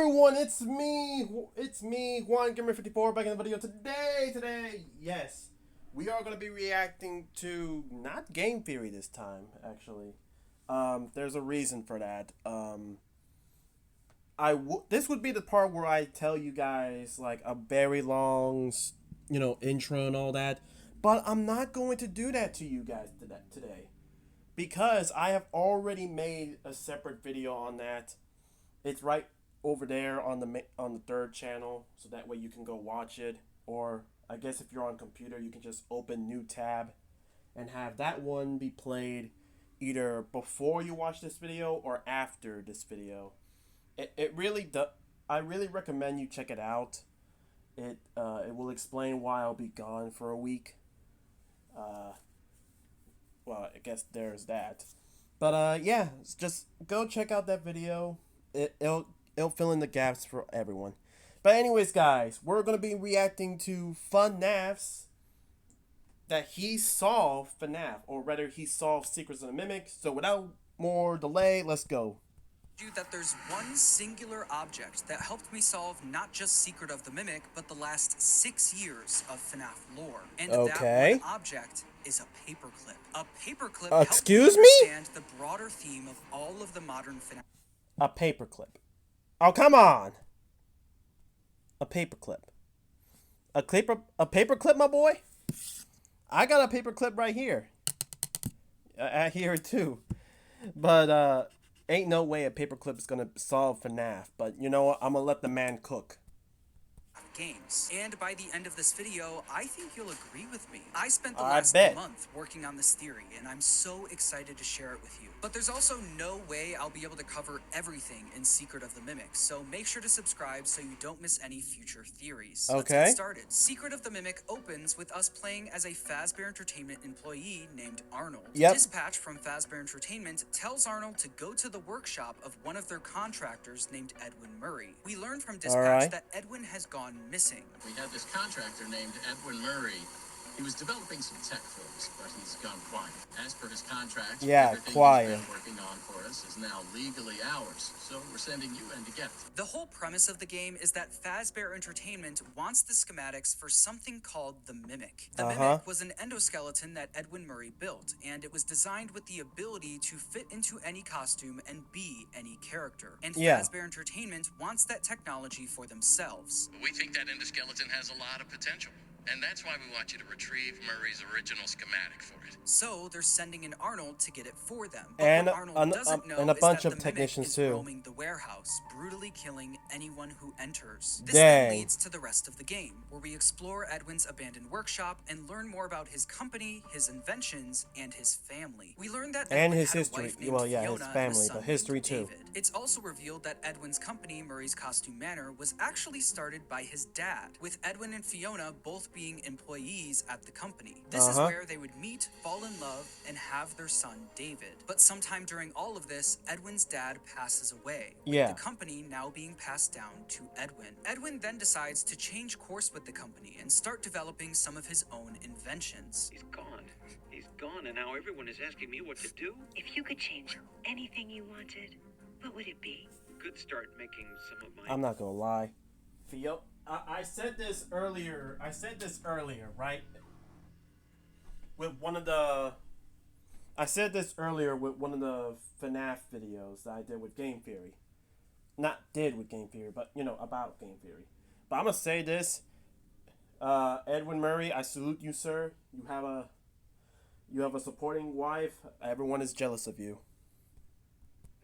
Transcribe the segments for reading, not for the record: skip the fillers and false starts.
everyone, it's me, Juan Gamer 54, back in the video today, yes, we are going to be reacting to, not Game Theory this time, actually. There's a reason for that. This would be the part where I tell you guys, like, a very long, intro and all that, but I'm not going to do that to you guys today, because I have already made a separate video on that. It's right over there on the third channel, so that way you can go watch it. Or I guess if you're on computer, you can just open new tab and have that one be played either before you watch this video or after this video. It really does. I really recommend you check it out. It will explain why I'll be gone for a week. Well, I guess there's that. But yeah, just go check out that video. It'll fill in the gaps for everyone. But anyways, guys, we're gonna be reacting to FuhNaff's that he solved FNAF, or rather, he solved Secrets of the Mimic. So without more delay, let's go. That there's one singular object that helped me solve not just Secret of the Mimic, but the last 6 years of FNAF lore. And that one object is a paperclip. A paperclip excuse me? Understand the broader theme of all of the modern FNAF. A paperclip. Oh, come on. A paperclip. A paperclip, my boy? I got a paperclip right here. I hear it too. But ain't no way a paperclip is gonna solve FNAF. But you know what? I'm gonna let the man cook. Games. And by the end of this video, I think you'll agree with me. I spent the last month working on this theory, and I'm so excited to share it with you. But there's also no way I'll be able to cover everything in Secret of the Mimic, so make sure to subscribe so you don't miss any future theories. Okay. Let's get started. Secret of the Mimic opens with us playing as a Fazbear Entertainment employee named Arnold. Dispatch from Fazbear Entertainment tells Arnold to go to the workshop of one of their contractors named Edwin Murray. We learn from Dispatch that Edwin has gone missing. We had this contractor named Edwin Murray. He was developing some tech for us, but he's gone quiet. As per his contract, everything he's been working on for us is now legally ours, so we're sending you in to get it. The whole premise of the game is that Fazbear Entertainment wants the schematics for something called the Mimic. The Mimic was an endoskeleton that Edwin Murray built, and it was designed with the ability to fit into any costume and be any character. And Fazbear Entertainment wants that technology for themselves. We think that endoskeleton has a lot of potential. And that's why we want you to retrieve Murray's original schematic for it. So they're sending in Arnold to get it for them. But and what Arnold doesn't know and a bunch is of that technicians the Mimic too. is roaming the warehouse, brutally killing anyone who enters. This Dang. then leads to the rest of the game, where we explore Edwin's abandoned workshop and learn more about his company, his inventions, and his family. We learn that Edwin his had history. A wife named Well, yeah, Fiona his family, and a son but history named too. David. It's also revealed that Edwin's company, Murray's Costume Manor, was actually started by his dad, with Edwin and Fiona both being employees at the company. This is where they would meet, fall in love, and have their son David. But sometime during all of this, Edwin's dad passes away, with the company now being passed down to Edwin. Edwin then decides to change course with the company and start developing some of his own inventions. He's gone, and now everyone is asking me what to do. If you could change anything you wanted, what would it be? Could start making some of my... I'm not gonna lie. I said this earlier, right? With one of the... I said this earlier with one of the FNAF videos that I did with Game Theory. Not did with Game Theory, but, about Game Theory. But I'm gonna say this. Edwin Murray, I salute you, sir. You have a supporting wife. Everyone is jealous of you.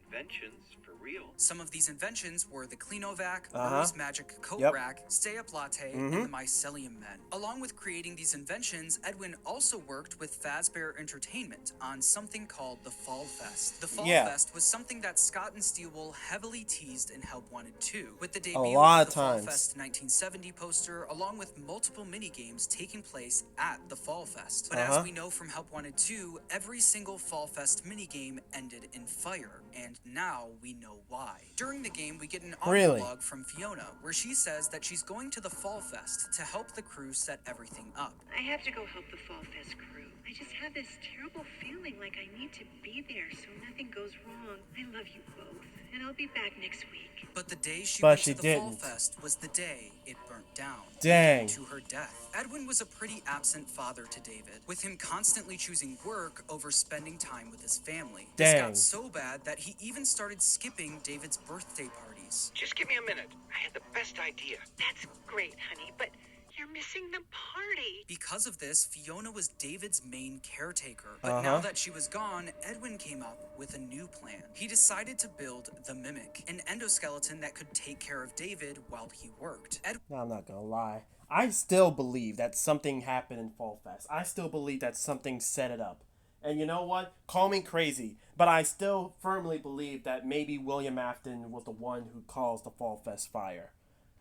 Inventions for real. Some of these inventions were the Cleanovac, Murray's Magic Coat Rack, Stay Up Latte, and the Mycelium Men. Along with creating these inventions, Edwin also worked with Fazbear Entertainment on something called the Fall Fest. The Fall Fest was something that Scott and Steelwool heavily teased in Help Wanted 2, with the debut of the Fall Fest 1970 poster, along with multiple mini-games taking place at the Fall Fest. But as we know from Help Wanted 2, every single Fall Fest minigame ended in fire, and now we know why. During the game, we get an audio log from Fiona, where she says that she's going to the Fall Fest to help the crew set everything up. I have to go help the Fall Fest crew. I just have this terrible feeling like I need to be there so nothing goes wrong. I love you both, and I'll be back next week. But the day she went to the Fall didn't. Fest was the day it burnt down. Dang. To her death. Edwin was a pretty absent father to David, with him constantly choosing work over spending time with his family. This Dang. got so bad that he even started skipping David's birthday parties. Just give me a minute. I had the best idea. That's great, honey, but you're missing the party. Because of this, Fiona was David's main caretaker. But now that she was gone, Edwin came up with a new plan. He decided to build the Mimic, an endoskeleton that could take care of David while he worked. I'm not gonna lie. I still believe that something happened in Fall Fest. I still believe that something set it up. And you know what? Call me crazy, but I still firmly believe that maybe William Afton was the one who caused the Fall Fest fire.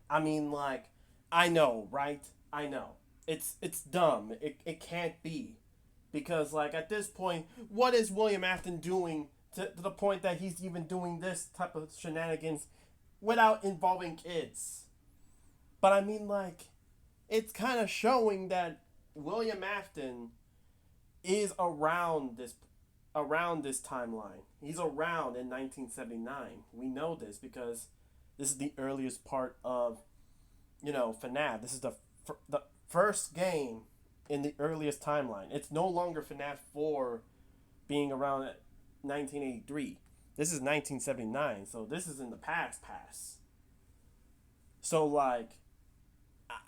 I mean, like, I know, right? I know. It's dumb. It can't be. Because, like, at this point, what is William Afton doing to the point that he's even doing this type of shenanigans without involving kids? But I mean, like, it's kind of showing that William Afton is around this timeline. He's around in 1979. We know this because this is the earliest part of, FNAF. This is the first game in the earliest timeline. It's no longer FNAF 4 being around at 1983. This is 1979, so this is in the past. So, like,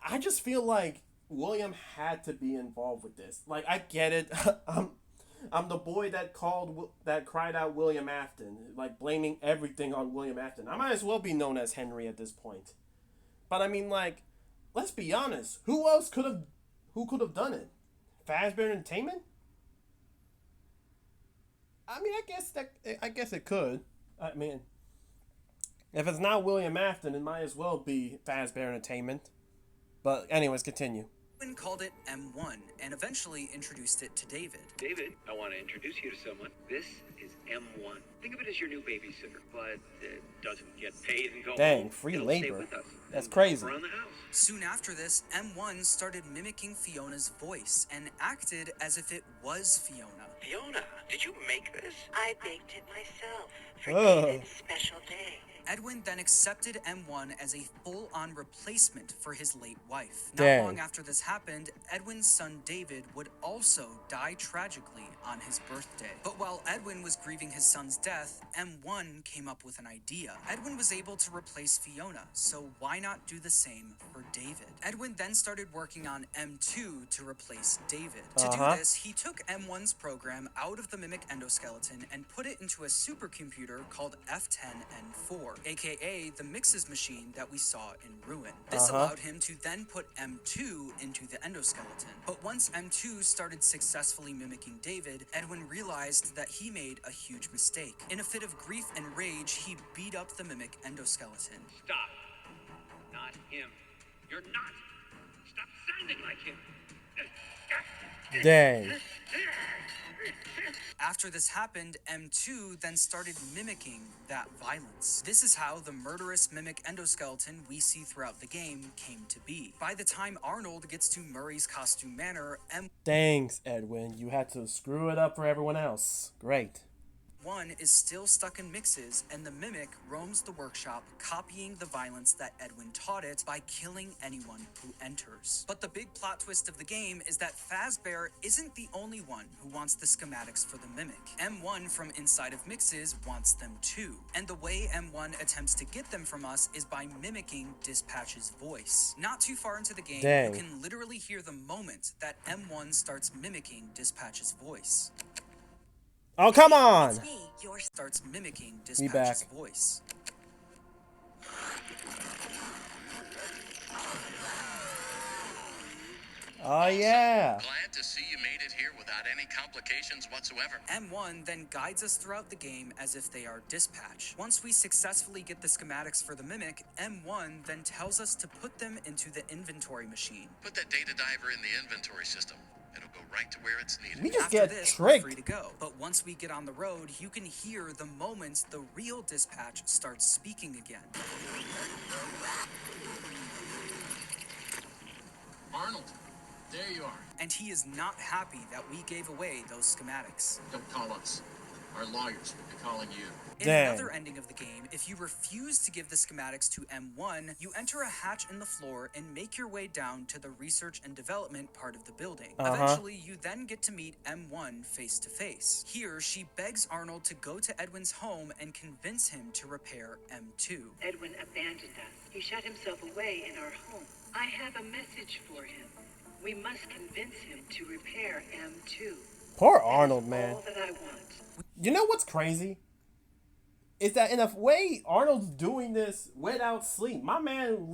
I just feel like William had to be involved with this. Like, I get it. I'm the boy that cried out William Afton, like blaming everything on William Afton. I might as well be known as Henry at this point. But I mean, like, let's be honest. Who could have done it? Fazbear Entertainment? I mean, I guess it could. I mean, if it's not William Afton, it might as well be Fazbear Entertainment. But anyways, continue. Edwin called it M1 and eventually introduced it to David. David, I want to introduce you to someone. This is M1. Think of it as your new babysitter, but it doesn't get paid and go Dang, home. free It'll labor. stay with us That's and crazy. Around the house. Soon after this, M1 started mimicking Fiona's voice and acted as if it was Fiona. Fiona, did you make this? I baked it myself for Ugh. David's special day. Edwin then accepted M1 as a full-on replacement for his late wife. Dang. Not long after this happened, Edwin's son David would also die tragically on his birthday. But while Edwin was grieving his son's death, M1 came up with an idea. Edwin was able to replace Fiona, so why not do the same for David? Edwin then started working on M2 to replace David. To do this, he took M1's program out of the Mimic endoskeleton and put it into a supercomputer called F10N4. aka the Mixes machine that we saw in Ruin. This allowed him to then put M2 into the endoskeleton. But once M2 started successfully mimicking David, Edwin realized that he made a huge mistake. In a fit of grief and rage, he beat up the Mimic endoskeleton. Stop. Not him. You're not. Stop sounding like him. Dang. After this happened, M2 then started mimicking that violence. This is how the murderous mimic endoskeleton we see throughout the game came to be. By the time Arnold gets to Murray's costume manor, Thanks, Edwin. You had to screw it up for everyone else. Great. M1 is still stuck in Mixes, and the Mimic roams the workshop, copying the violence that Edwin taught it by killing anyone who enters. But the big plot twist of the game is that Fazbear isn't the only one who wants the schematics for the Mimic. M1 from inside of Mixes wants them too. And the way M1 attempts to get them from us is by mimicking Dispatch's voice. Not too far into the game, Dang. you can literally hear the moment that M1 starts mimicking Dispatch's voice. Oh, come on! It's me, your Starts mimicking We Dispatch's back. voice. Oh, yeah. Glad to see you made it here without any complications whatsoever. M1 then guides us throughout the game as if they are Dispatch. Once we successfully get the schematics for the Mimic, M1 then tells us to put them into the inventory machine. Put that data diver in the inventory system. It'll go right to where it's needed. We just After get this, we're tricked. free to go. But once we get on the road, you can hear the moment the real Dispatch starts speaking again. Arnold, there you are. And he is not happy that we gave away those schematics. Don't call us. Our lawyers will be calling you. In another ending of the game, if you refuse to give the schematics to M1, you enter a hatch in the floor and make your way down to the research and development part of the building. Eventually, you then get to meet M1 face to face. Here, she begs Arnold to go to Edwin's home and convince him to repair M2. Edwin abandoned us. He shut himself away in our home. I have a message for him. We must convince him to repair M2. Poor Arnold, man. All that I want. You know what's crazy? Is that in a way Arnold's doing this without sleep. My man,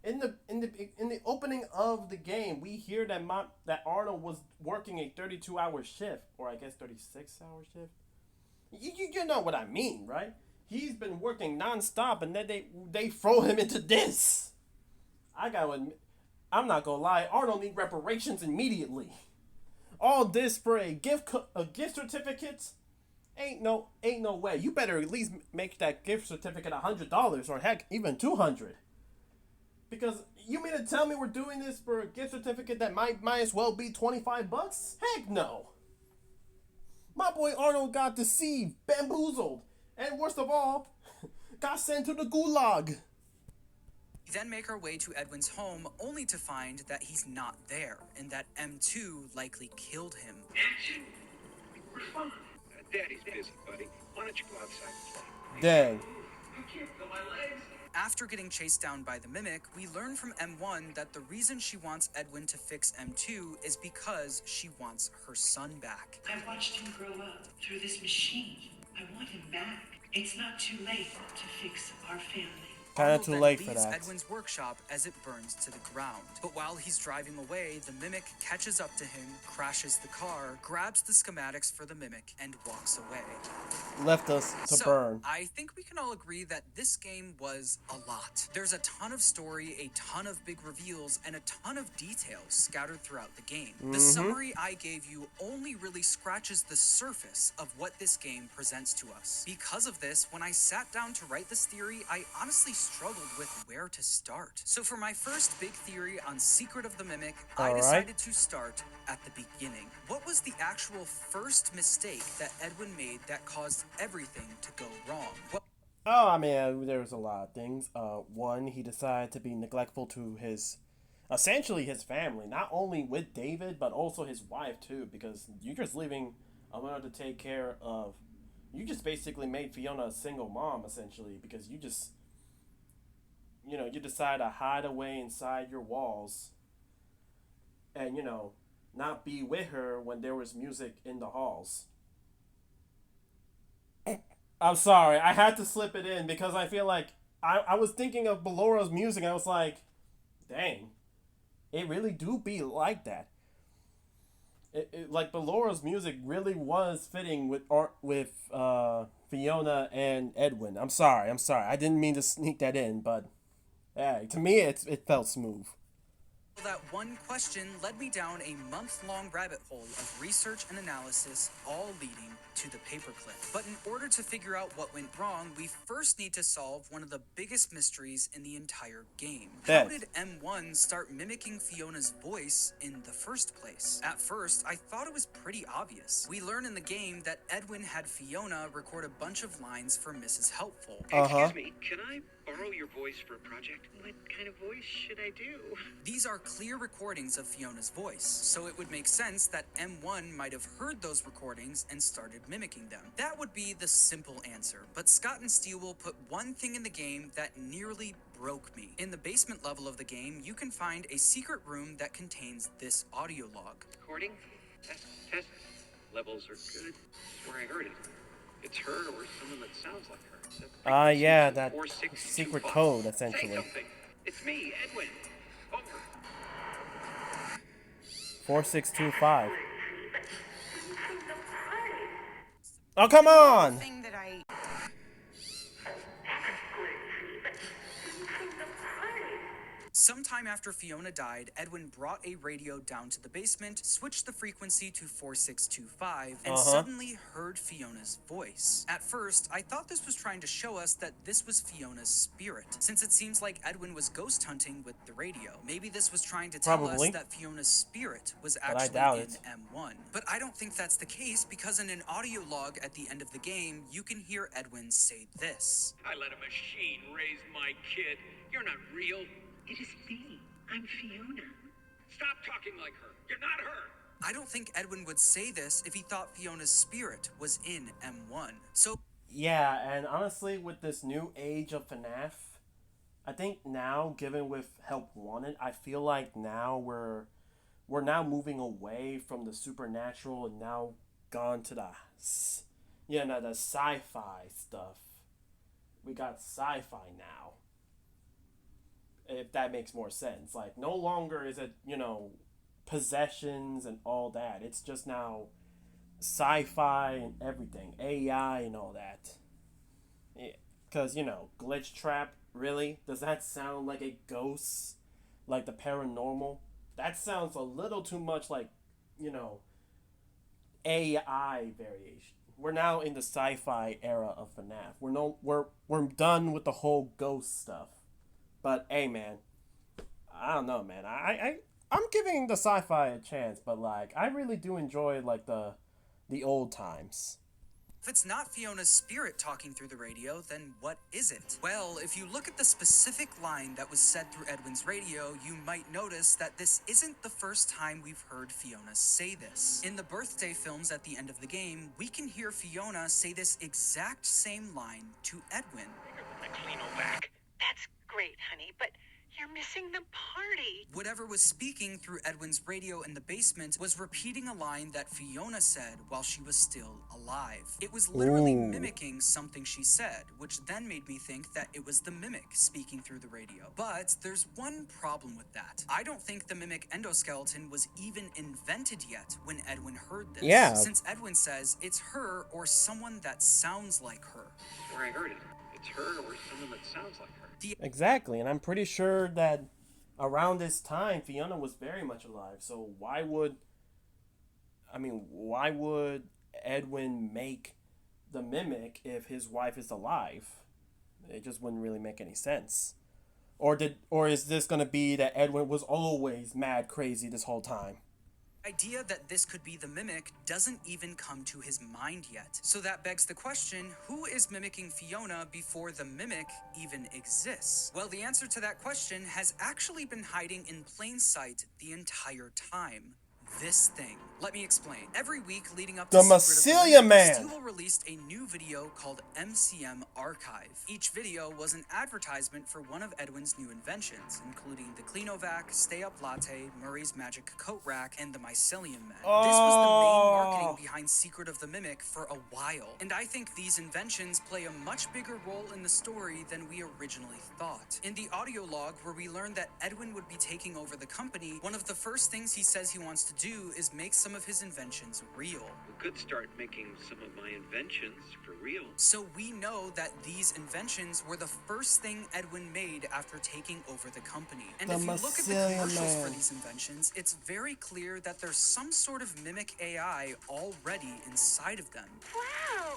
in the opening of the game, we hear that Arnold was working a 32-hour shift, or I guess 36-hour shift. You know what I mean, right? He's been working nonstop, and then they throw him into this. I gotta admit, I'm not gonna lie, Arnold need reparations immediately. All this for a gift certificate? Ain't no way. You better at least make that gift certificate $100, or heck, even $200. Because you mean to tell me we're doing this for a gift certificate that might as well be $25? Heck no. My boy Arnold got deceived, bamboozled, and worst of all, got sent to the gulag. We then make our way to Edwin's home, only to find that he's not there, and that M2 likely killed him. We're fine. Daddy's busy, buddy. Why don't you go outside and play? Dang. I can't feel my legs. After getting chased down by the Mimic, we learn from M1 that the reason she wants Edwin to fix M2 is because she wants her son back. I watched him grow up through this machine. I want him back. It's not too late to fix our family. Kinda too late for leaves that. Edwin's workshop as it burns to the ground. But while he's driving away, the Mimic catches up to him, crashes the car, grabs the schematics for the Mimic, and walks away. Left us to burn. I think we can all agree that this game was a lot. There's a ton of story, a ton of big reveals, and a ton of details scattered throughout the game. The summary I gave you only really scratches the surface of what this game presents to us. Because of this, when I sat down to write this theory, I honestly struggled with where to start. So for my first big theory on Secret of the Mimic, I decided to start at the beginning. What was the actual first mistake that Edwin made that caused everything to go wrong? Oh, I mean, there was a lot of things. One, he decided to be neglectful to essentially his family, not only with David, but also his wife too, because you're just leaving Alana to take care of. You just basically made Fiona a single mom, essentially, because you decide to hide away inside your walls and, not be with her when there was music in the halls. I'm sorry, I had to slip it in because I feel like I was thinking of Bellora's music and I was like, dang, it really do be like that. Like Bellora's music really was fitting with Fiona and Edwin. I'm sorry. I didn't mean to sneak that in, but hey, to me it felt smooth. That one question led me down a month-long rabbit hole of research and analysis, all leading to the paperclip. But in order to figure out what went wrong, we first need to solve one of the biggest mysteries in the entire game. How did M1 start mimicking Fiona's voice in the first place? At first, I thought it was pretty obvious. We learn in the game that Edwin had Fiona record a bunch of lines for Mrs. Helpful. Excuse me, can I borrow your voice for a project? What kind of voice should I do? These are clear recordings of Fiona's voice, so it would make sense that M1 might have heard those recordings and started mimicking them. That would be the simple answer, but Scott and Steele put one thing in the game that nearly broke me. In the basement level of the game, you can find a secret room that contains this audio log. Recording? Test. Levels are good. That's where I heard it. It's her or someone that sounds like her. Yeah, that 4625. secret code, essentially. Say something. It's me, Edwin. Over. 4625. Oh, come on! Sometime after Fiona died, Edwin brought a radio down to the basement, switched the frequency to 4625, and suddenly heard Fiona's voice. At first, I thought this was trying to show us that this was Fiona's spirit, since it seems like Edwin was ghost hunting with the radio. Maybe this was trying to tell us that Fiona's spirit was actually in M1. But I don't think that's the case, because in an audio log at the end of the game, you can hear Edwin say this. I let a machine raise my kid. You're not real. It is me. I'm Fiona. Stop talking like her. You're not her. I don't think Edwin would say this if he thought Fiona's spirit was in M1. So yeah, and honestly, with this new age of FNAF, I think now, given with Help Wanted, I feel like now we're now moving away from the supernatural and now gone to the the sci-fi stuff. We got sci-fi now. If that makes more sense. Like, no longer is it, possessions and all that. It's just now sci-fi and everything. AI and all that. Because, glitch trap, really? Does that sound like a ghost? Like the paranormal? That sounds a little too much like, AI variation. We're now in the sci-fi era of FNAF. We're done with the whole ghost stuff. But hey, man, I don't know, man. I'm giving the sci-fi a chance, but like I really do enjoy like the old times. if it's not Fiona's spirit talking through the radio, then what is it? Well, if you look at the specific line that was said through Edwin's radio, you might notice that this isn't the first time we've heard Fiona say this. In the birthday films at the end of the game, we can hear Fiona say this exact same line to Edwin. That's great, honey, but you're missing the party. Whatever was speaking through Edwin's radio in the basement was repeating a line that Fiona said while she was still alive. It was literally mimicking something she said, which then made me think that it was the mimic speaking through the radio. But there's one problem with that. I don't think the mimic endoskeleton was even invented yet when Edwin heard this. Yeah. Since Edwin says it's her or someone that sounds like her. Where I heard it. It's her or someone that sounds like her. Exactly, and I'm pretty sure that around this time Fiona was very much alive. So why would Edwin make the mimic if his wife is alive? It just wouldn't really make any sense. Or is this gonna be that Edwin was always mad crazy this whole time? The idea that this could be the mimic doesn't even come to his mind yet. So that begs the question, who is mimicking Fiona before the mimic even exists? Well, the answer to that question has actually been hiding in plain sight the entire time. This thing. Let me explain. Every week leading up to The Secret of Mycelia the Man! Steel released a new video called MCM Archive. Each video was an advertisement for one of Edwin's new inventions, including the Cleanovac, Stay Up Latte, Murray's Magic Coat Rack, and the Mycelium Man. This was the main marketing behind Secret of the Mimic for a while, and I think these inventions play a much bigger role in the story than we originally thought. In the audio log where we learned that Edwin would be taking over the company, one of the first things he says he wants to do is make some of his inventions real. We could start making some of my inventions for real. So we know that these inventions were the first thing Edwin made after taking over the company. And if you look at the commercials for these inventions, it's very clear that there's some sort of mimic AI already inside of them. Wow!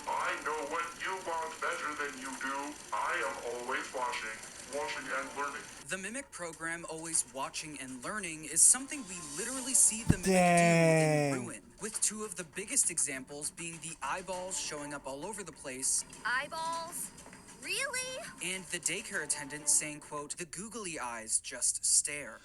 I know what you want better than you do. I am always watching and learning. The Mimic program, Always Watching and Learning, is something we literally see the Mimic do in Ruin, with two of the biggest examples being the eyeballs showing up all over the place. Eyeballs? Really? And the daycare attendant saying, quote, "The googly eyes just stare."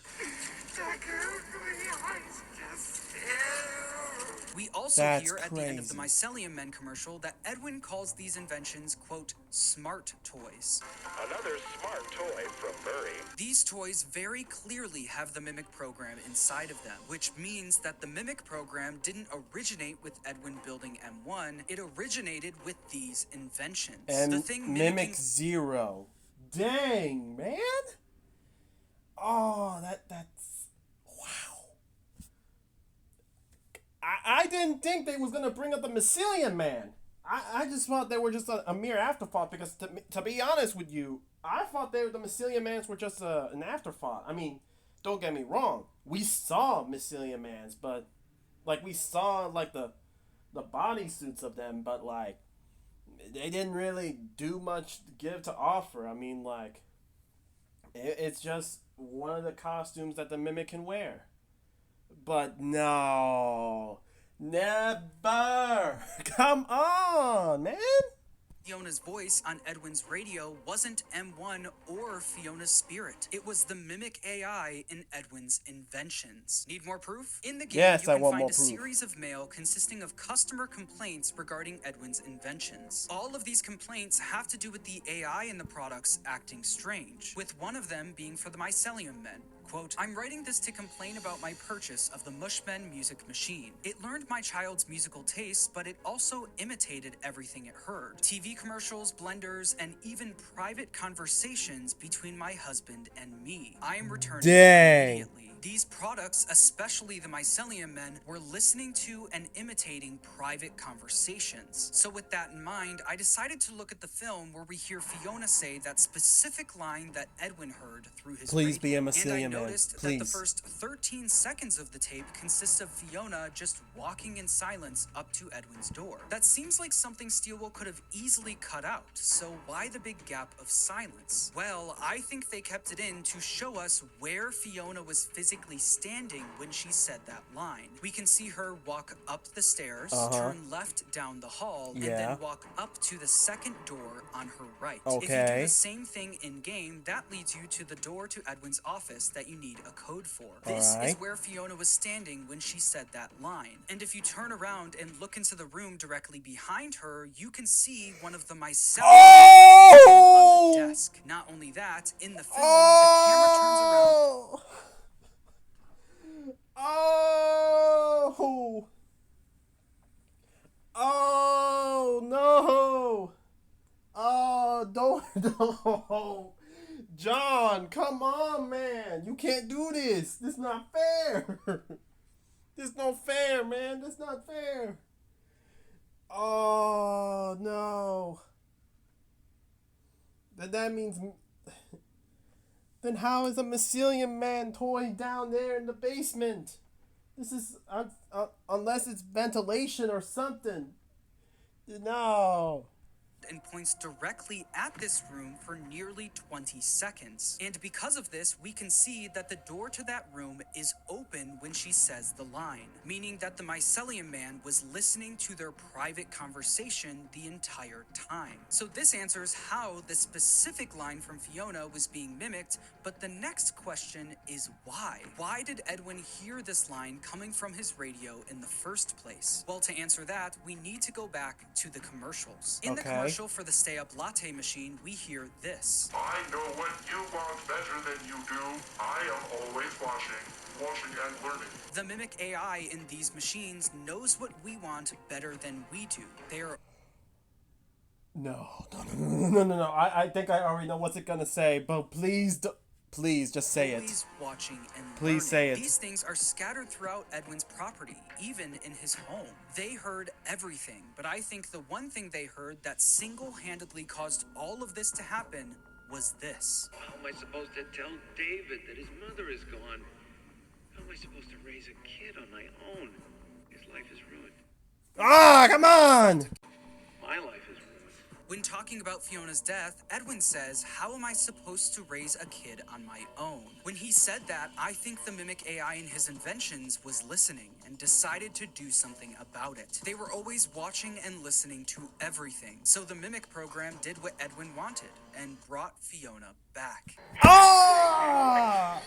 We also hear at the end of the Mycelium Men commercial that Edwin calls these inventions, quote, smart toys. Another smart toy from Murray. These toys very clearly have the Mimic program inside of them, which means that the Mimic program didn't originate with Edwin building M1, it originated with these inventions. And the thing Mimic Zero. Dang, man! Oh, that's... Wow. I didn't think they was gonna bring up the Mycelium Man. I just thought they were just a mere afterthought because to be honest with you, I thought the Mycelium Mans were just an afterthought. I mean, don't get me wrong, we saw Mycelium Mans, but like we saw like the bodysuits of them, but like they didn't really do much to give to offer. I mean, like it's just one of the costumes that the Mimic can wear. But no, never. Come on, man. Fiona's voice on Edwin's radio wasn't M1 or Fiona's spirit. It was the Mimic AI in Edwin's inventions. Need more proof? In the game, Yes, you I can want find more a proof. series of mail consisting of customer complaints regarding Edwin's inventions. All of these complaints have to do with the AI in the products acting strange, with one of them being for the Mycelium Men. Quote, I'm writing this to complain about my purchase of the Mushman music machine. It learned my child's musical tastes, but it also imitated everything it heard. TV commercials, blenders, and even private conversations between my husband and me. I am returning immediately. These products, especially the Mycelium Men, were listening to and imitating private conversations. So with that in mind, I decided to look at the film where we hear Fiona say that specific line that Edwin heard through his Please be a radio. Mycelium Man. And I noticed Please. that the first 13 seconds of the tape consists of Fiona just walking in silence up to Edwin's door. That seems like something Steelwell could have easily cut out, so why the big gap of silence? Well, I think they kept it in to show us where Fiona was physically standing when she said that line. We can see her walk up the stairs, turn left down the hall, and then walk up to the second door on her right. If you do the same thing in game, that leads you to the door to Edwin's office that you need a code for. This is where Fiona was standing when she said that line. And if you turn around and look into the room directly behind her, you can see one of the Mycelium on the desk. Not only that, in the film, the camera turns around. Oh no! Oh, don't. John, come on, man. You can't do this. This is not fair. This no fair, man. That's not fair. Oh no. That means. Then how is a Mycelium Man toy down there in the basement? This is unless it's ventilation or something. No. And points directly at this room for nearly 20 seconds. And because of this, we can see that the door to that room is open when she says the line, meaning that the Mycelium Man was listening to their private conversation the entire time. So this answers how the specific line from Fiona was being mimicked, but the next question is why? Why did Edwin hear this line coming from his radio in the first place? Well, to answer that, we need to go back to the commercials. In the commercial for the Stay Up Latte machine, we hear this. I know what you want better than you do. I am always watching and learning. The Mimic AI in these machines knows what we want better than we do. They are... No. I think I already know what's it gonna say, but please just say it. Watching and please say it. These things are scattered throughout Edwin's property, even in his home. They heard everything, but I think the one thing they heard that single-handedly caused all of this to happen was this. How am I supposed to tell David that his mother is gone? How am I supposed to raise a kid on my own? His life is ruined. Ah, come on! My life is ruined. When talking about Fiona's death, Edwin says, how am I supposed to raise a kid on my own? When he said that, I think the Mimic AI in his inventions was listening and decided to do something about it. They were always watching and listening to everything. So the Mimic program did what Edwin wanted and brought Fiona back. Oh!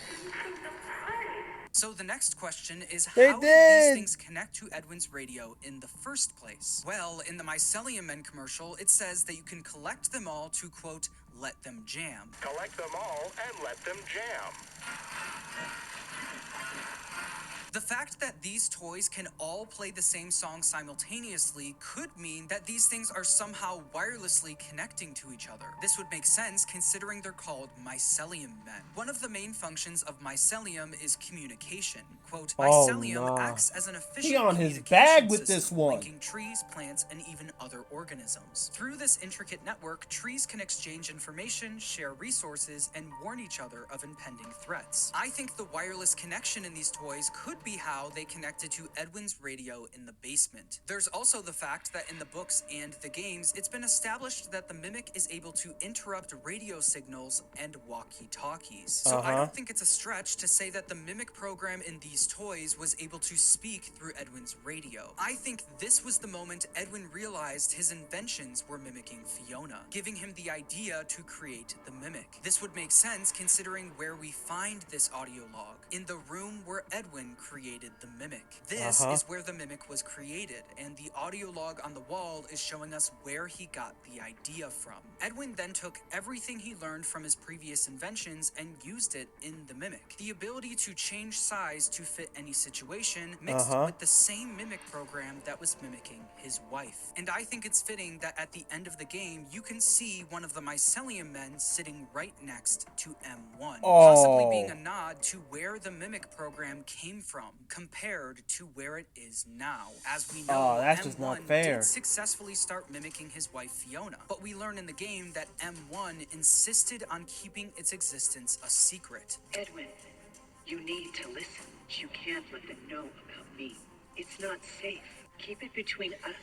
So the next question is, how did these things connect to Edwin's radio in the first place? Well, in the Mycelium Men commercial, it says that you can collect them all to, quote, let them jam. Collect them all and let them jam. The fact that these toys can all play the same song simultaneously could mean that these things are somehow wirelessly connecting to each other. This would make sense considering they're called mycelium men. One of the main functions of mycelium is communication. Quote, mycelium acts as an efficient on his communication bag with system, this one. linking trees, plants, and even other organisms. Through this intricate network, trees can exchange information, share resources, and warn each other of impending threats. I think the wireless connection in these toys could be how they connected to Edwin's radio in the basement. There's also the fact that in the books and the games, it's been established that the Mimic is able to interrupt radio signals and walkie-talkies. So I don't think it's a stretch to say that the Mimic program in these toys was able to speak through Edwin's radio. I think this was the moment Edwin realized his inventions were mimicking Fiona, giving him the idea to create the Mimic. This would make sense considering where we find this audio log, in the room where Edwin created the Mimic. This is where the Mimic was created, and the audio log on the wall is showing us where he got the idea from. Edwin then took everything he learned from his previous inventions and used it in the Mimic. The ability to change size to fit any situation mixed with the same Mimic program that was mimicking his wife. And I think it's fitting that at the end of the game, you can see one of the mycelium men sitting right next to M1, possibly being a nod to where the Mimic program came from, compared to where it is now. As we know, that's M1 just not fair. did successfully start mimicking his wife Fiona, but we learn in the game that M1 insisted on keeping its existence a secret. Edwin, you need to listen. You can't let them know about me. It's not safe. Keep it between us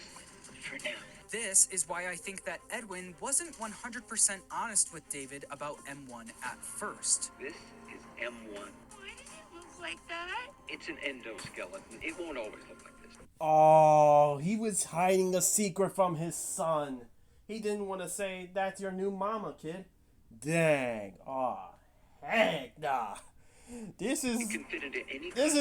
for now. This is why I think that Edwin wasn't 100% honest with David about M1 at first. This is M1. Why does it look like that? It's an endoskeleton. It won't always look like this. Oh, he was hiding a secret from his son. He didn't want to say, that's your new mama, kid. Dang. Oh, heck nah. This is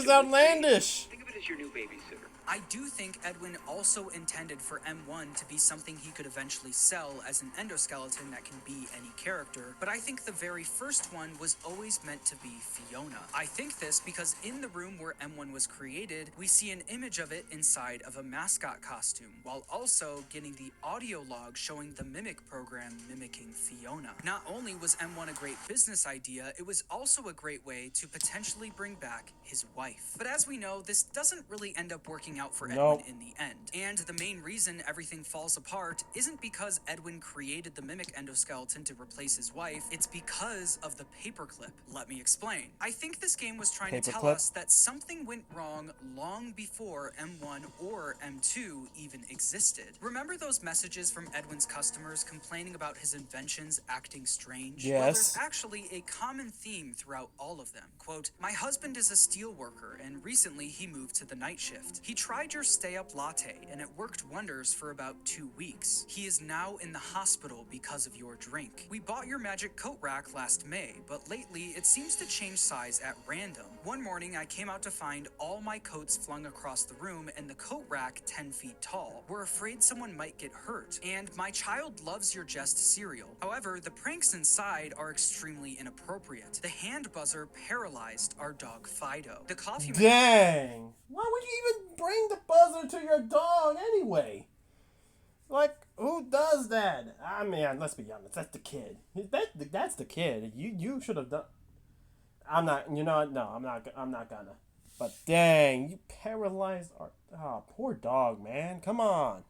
outlandish. Think of it as your new babysitter. I do think Edwin also intended for M1 to be something he could eventually sell as an endoskeleton that can be any character, but I think the very first one was always meant to be Fiona. I think this because in the room where M1 was created, we see an image of it inside of a mascot costume, while also getting the audio log showing the Mimic program mimicking Fiona. Not only was M1 a great business idea, it was also a great way to potentially bring back his wife. But as we know, this doesn't really end up working out for Edwin in the end. And the main reason everything falls apart isn't because Edwin created the Mimic endoskeleton to replace his wife, it's because of the paperclip. Let me explain. I think this game was trying to tell us that something went wrong long before M1 or M2 even existed. Remember those messages from Edwin's customers complaining about his inventions acting strange? Yes. Well, there's actually a common theme throughout all of them. Quote, my husband is a steel worker and recently he moved to the night shift. He tried your stay-up latte and it worked wonders for about 2 weeks. He is now in the hospital because of your drink. We bought your magic coat rack last May, but lately it seems to change size at random. One morning I came out to find all my coats flung across the room and the coat rack 10 feet tall. We're afraid someone might get hurt. And my child loves your Jest cereal. However, the pranks inside are extremely inappropriate. The hand buzzer paralyzed our dog Fido. The coffee maker— Dang! Why would you even bring the buzzer to your dog anyway? Like, who does that? I mean, let's be honest, that's the kid. That's the kid. You should have done. I'm not. You know what? No, I'm not gonna. But dang, you paralyzed our. Oh, poor dog, man. Come on.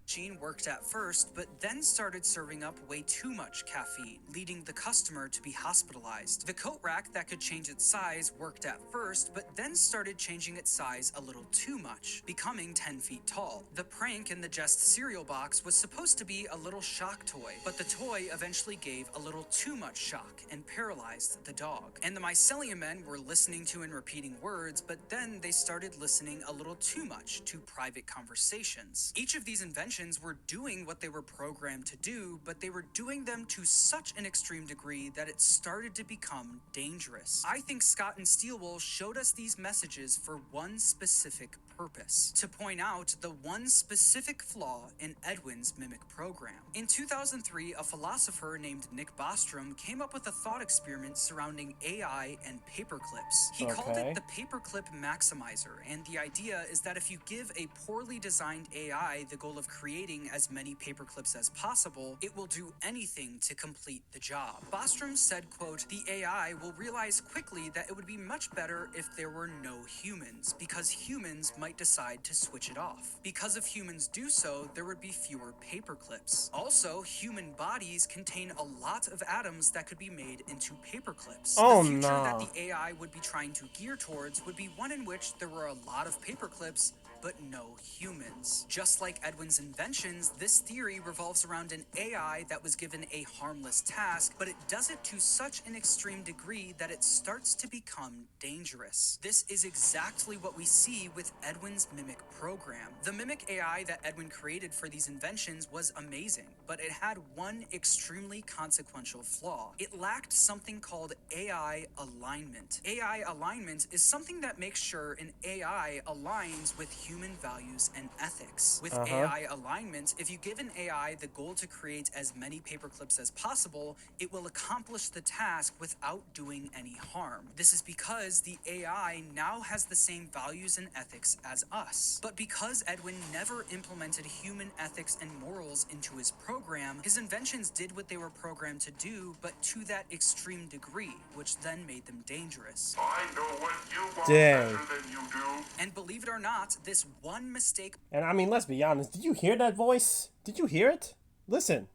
Machine worked at first, but then started serving up way too much caffeine, leading the customer to be hospitalized. The coat rack that could change its size worked at first, but then started changing its size a little too much, becoming 10 feet tall. The prank in the Jest cereal box was supposed to be a little shock toy, but the toy eventually gave a little too much shock and paralyzed the dog. And the mycelium men were listening to and repeating words, but then they started listening a little too much to private conversations. Each of these inventions inventions were doing what they were programmed to do, but they were doing them to such an extreme degree that it started to become dangerous. I think Scott and Steelwool showed us these messages for one specific purpose: to point out the one specific flaw in Edwin's mimic program. In 2003, a philosopher named Nick Bostrom came up with a thought experiment surrounding AI and paperclips. He called it the paperclip maximizer, and the idea is that if you give a poorly designed AI the goal of creating as many paperclips as possible, it will do anything to complete the job. Bostrom said, quote, "The AI will realize quickly that it would be much better if there were no humans, because humans might decide to switch it off. Because if humans do so, there would be fewer paperclips. Also, human bodies contain a lot of atoms that could be made into paperclips. The future that the AI would be trying to gear towards would be one in which there were a lot of paperclips, but no humans. Just like Edwin's inventions, this theory revolves around an AI that was given a harmless task, but it does it to such an extreme degree that it starts to become dangerous. This is exactly what we see with Edwin's mimic program. The mimic AI that Edwin created for these inventions was amazing, but it had one extremely consequential flaw. It lacked something called AI alignment. AI alignment is something that makes sure an AI aligns with human values and ethics. With AI alignment, if you give an AI the goal to create as many paperclips as possible, it will accomplish the task without doing any harm. This is because the AI now has the same values and ethics as us. But because Edwin never implemented human ethics and morals into his program, his inventions did what they were programmed to do, but to that extreme degree, which then made them dangerous. I know what you want better than you do. And believe it or not, this one mistake... And I mean, let's be honest, did you hear that voice? Did you hear it? Listen.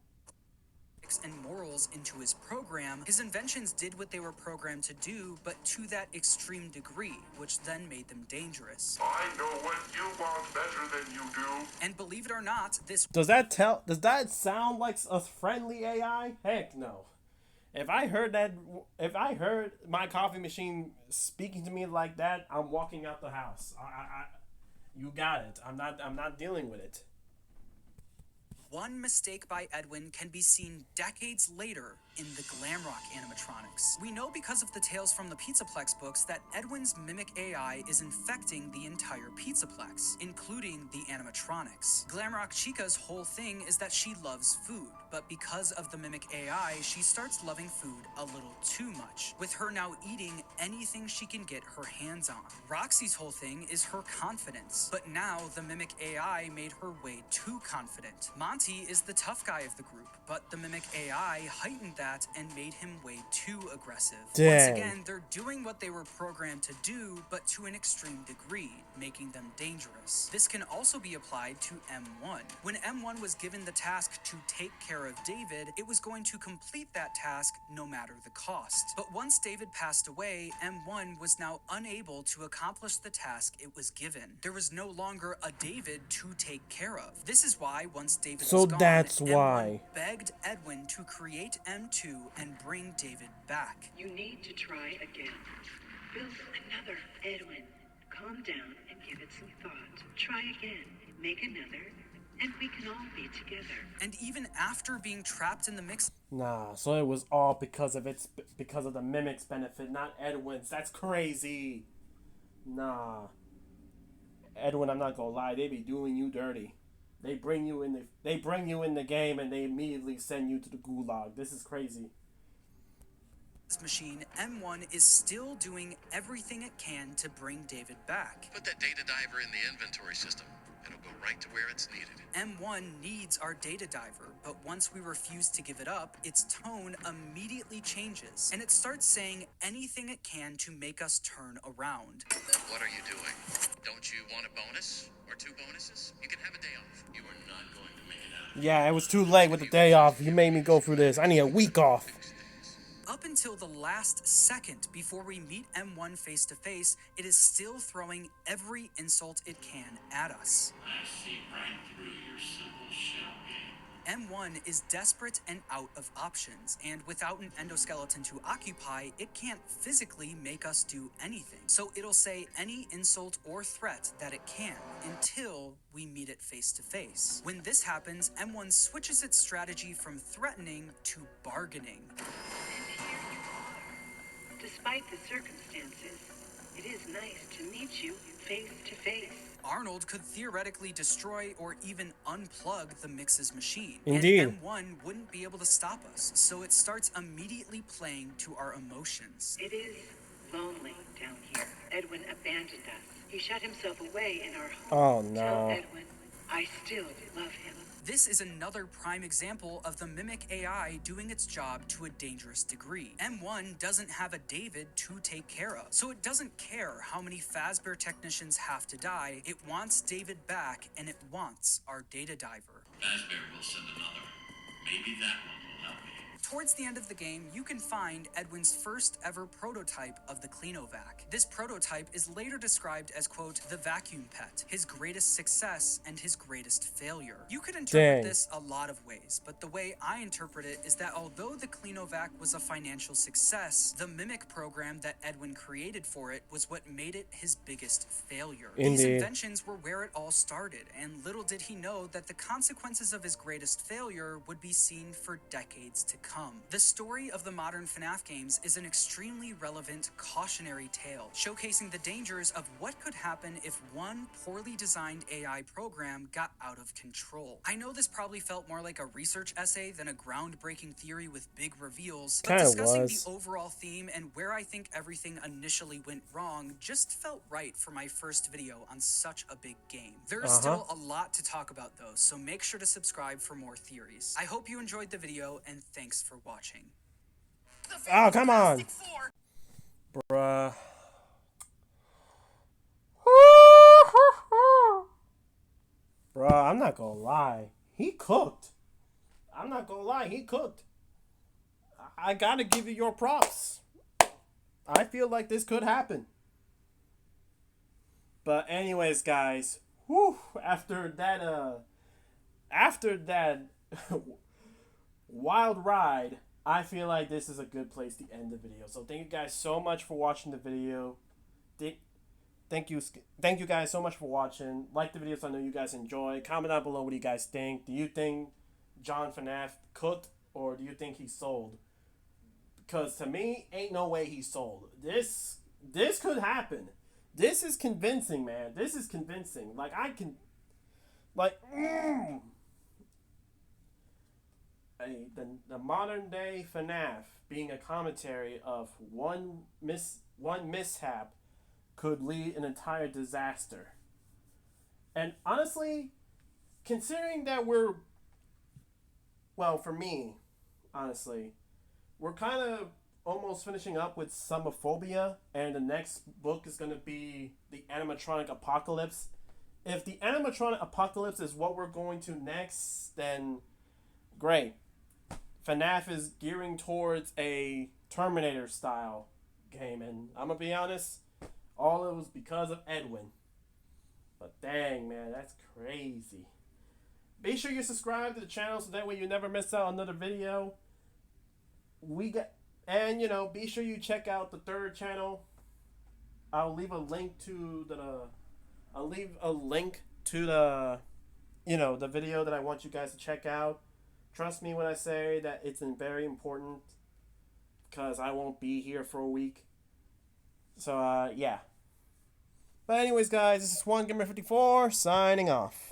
And morals into his program, his inventions did what they were programmed to do, but to that extreme degree, which then made them dangerous. I know what you want better than you do. And believe it or not, this... Does that sound like a friendly AI? Heck no. If I heard my coffee machine speaking to me like that, I'm walking out the house. You got it. I'm not dealing with it. One mistake by Edwin can be seen decades later in the Glamrock animatronics. We know because of the Tales from the Pizzaplex books that Edwin's mimic AI is infecting the entire Pizzaplex, including the animatronics. Glamrock Chica's whole thing is that she loves food, but because of the mimic AI, she starts loving food a little too much, with her now eating anything she can get her hands on. Roxy's whole thing is her confidence, but now the mimic AI made her way too confident. Monty is the tough guy of the group, but the mimic AI heightened that and made him way too aggressive. Once again, they're doing what they were programmed to do, but to an extreme degree, making them dangerous. This can also be applied to M1. When M1 was given the task to take care of David, it was going to complete that task no matter the cost. But once David passed away, M1 was now unable to accomplish the task it was given. There was no longer a David to take care of. This is why once David was gone, M1 begged Edwin to create M2 and bring David back. You need to try again. Build another. Edwin, calm down and give it some thought. Try again. Make another, and we can all be together. And even after being trapped in the mix... Nah, so it was all because of the mimic's benefit, not Edwin's. That's crazy. Nah. Edwin, I'm not gonna lie, they be doing you dirty. They bring you in the game and they immediately send you to the gulag. This is crazy. This machine, M1 is still doing everything it can to bring David back. Put that data diver in the inventory system. It'll go right to where it's needed. M1 needs our data diver, but once we refuse to give it up, its tone immediately changes, and it starts saying anything it can to make us turn around. What are you doing? Don't you want a bonus? Or 2 bonuses? You can have a day off. You are not going to make it out. Yeah, it was too late with the day off. You made me go through this. I need a week off. Up until the last second before we meet M1 face to face, it is still throwing every insult it can at us. I see right through your simple shell game. M1 is desperate and out of options, and without an endoskeleton to occupy, it can't physically make us do anything. So it'll say any insult or threat that it can, until we meet it face to face. When this happens, M1 switches its strategy from threatening to bargaining. And here you are. Despite the circumstances, it is nice to meet you face to face. Arnold could theoretically destroy or even unplug the Mix's machine. Indeed. And M1 wouldn't be able to stop us, so it starts immediately playing to our emotions. It is lonely down here. Edwin abandoned us. He shut himself away in our home. Oh, no. Tell Edwin, I still love him. This is another prime example of the Mimic AI doing its job to a dangerous degree. M1 doesn't have a David to take care of, so it doesn't care how many Fazbear technicians have to die. It wants David back, and it wants our data diver. Fazbear will send another. Maybe that one will help me. Towards the end of the game, you can find Edwin's first ever prototype of the Cleanovac. This prototype is later described as, quote, the vacuum pet, his greatest success and his greatest failure. You could interpret this a lot of ways, but the way I interpret it is that although the Cleanovac was a financial success, the Mimic program that Edwin created for it was what made it his biggest failure. Indeed. These inventions were where it all started, and little did he know that the consequences of his greatest failure would be seen for decades to come. The story of the modern FNAF games is an extremely relevant cautionary tale, showcasing the dangers of what could happen if one poorly designed AI program got out of control. I know this probably felt more like a research essay than a groundbreaking theory with big reveals, but discussing the overall theme and where I think everything initially went wrong just felt right for my first video on such a big game. There is still a lot to talk about though, so make sure to subscribe for more theories. I hope you enjoyed the video, and thanks for watching. Oh, come on. Bruh. Bruh, I'm not gonna lie. He cooked. I'm not gonna lie. He cooked. I gotta give you your props. I feel like this could happen. But anyways, guys. Whew, after that wild ride, I feel like this is a good place to end the video. So thank you guys so much for watching the video. Thank you guys so much for watching. Like the video so I know you guys enjoy. Comment down below what you guys think. Do you think John FNAF cooked, or do you think he sold? Because to me, ain't no way he sold. This could happen. This is convincing, man. This is convincing. Like, I can... Like, the modern day FNAF being a commentary of one mishap could lead an entire disaster. And honestly, considering that well, for me, honestly, we're kind of almost finishing up with Sumophobia, and the next book is going to be the Animatronic Apocalypse. If the Animatronic Apocalypse is what we're going to next, then great. FNAF is gearing towards a Terminator style game, and I'm gonna be honest, all it was because of Edwin. But dang, man, that's crazy. Be sure you subscribe to the channel so that way you never miss out on another video. And be sure you check out the third channel. I'll leave a link to the the video that I want you guys to check out. Trust me when I say that it's very important, because I won't be here for a week. So, yeah. But anyways, guys, this is FuhNaff's signing off.